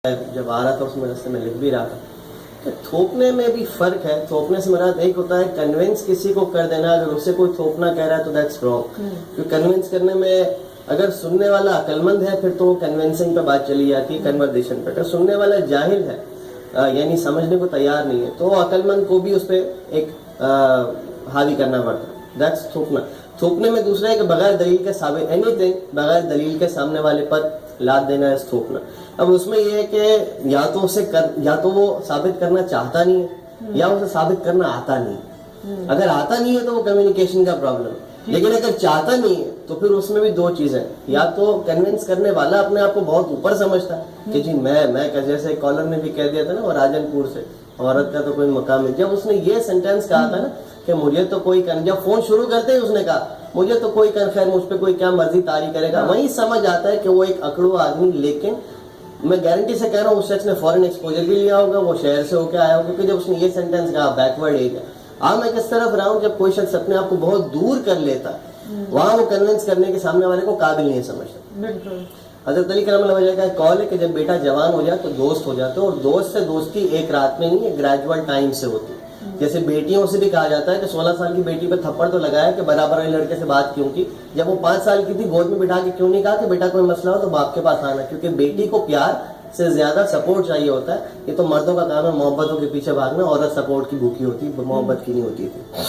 جب آ رہا تھا اس میں راستے میں لکھ بھی رہا تھا کہ تھوپنے میں بھی فرق ہے. تھوپنے سے مراد ایک ہوتا ہے کنونس کسی کو کر دینا. اگر اسے کوئی تھوپنا کہہ رہا ہے تو دیٹس رانگ. کیونکہ کنونس کرنے میں اگر سننے والا عقل مند ہے پھر تو کنونسنگ پہ بات چلی جاتی ہے, کنورزیشن پہ. اگر سننے والا جاہل ہے یعنی سمجھنے کو تیار نہیں ہے تو عقل مند کو بھی اس پہ ایک حاوی کرنا پڑتا ہے. دیٹس تھوپنا. تھوپنے میں دوسرا ہے کہ بغیر دلیل کے ثابت اینی تھنگ بغیر دلیل کے سامنے والے پر لاد دینا ہے تھوپنا. اب اس میں یہ ہے کہ یا تو وہ ثابت کرنا چاہتا نہیں ہے یا اسے ثابت کرنا آتا نہیں ہے. اگر آتا نہیں ہے تو وہ کمیونیکیشن کا پرابلم ہے. لیکن اگر چاہتا نہیں ہے تو پھر اس میں بھی دو چیزیں, یا تو کنونس کرنے والا اپنے آپ کو بہت اوپر سمجھتا ہے کہ جی میں جیسے کالر نے بھی کہہ دیا تھا نا وہ راجن پور سے, عورت کا تو کوئی مقام نہیں. جب اس نے یہ سینٹینس کہا تھا نا کہ مجھے تو کوئی جب فون شروع کرتے ہی اس نے کہا مجھے تو کوئی خیر مجھ پہ کوئی کیا مرضی طاری کرے گا, وہیں سمجھ آتا ہے کہ وہ ایک اکڑو آدمی. لیکن میں گارنٹی سے کہہ رہا ہوں اس شخص نے فورن ایکسپوجر بھی لیا ہوگا, وہ شہر سے ہو کے آیا ہوگا, کیونکہ جب اس نے یہ سینٹینس کہا بیکورڈ ایج ہے. میں کس طرف رہا ہوں جب کوئی شخص اپنے آپ کو بہت دور کر لیتا وہاں وہ کنونس کرنے کے سامنے والے کو قابل نہیں سمجھتا. حضرت علی کرم اللہ وجہ کا ایک قول ہے کہ جب بیٹا جوان ہو جائے تو دوست ہو جاتا ہے, اور دوست سے دوستی ایک رات میں نہیں ہے, گریجول ٹائم سے ہوتی. جیسے بیٹیوں سے بھی کہا جاتا ہے کہ 16 سال کی بیٹی پہ تھپڑ تو لگایا کہ برابر والے لڑکے سے بات کیوں کی, جب وہ 5 سال کی تھی گود میں بٹھا کے کیوں نہیں کہا کہ بیٹا کوئی مسئلہ ہو تو باپ کے پاس آنا, کیونکہ بیٹی کو پیار سے زیادہ سپورٹ چاہیے ہوتا ہے. یہ تو مردوں کا کام ہے محبتوں کے پیچھے بھاگنا, عورت سپورٹ کی بھوکی ہوتی, محبت کی نہیں ہوتی تھی.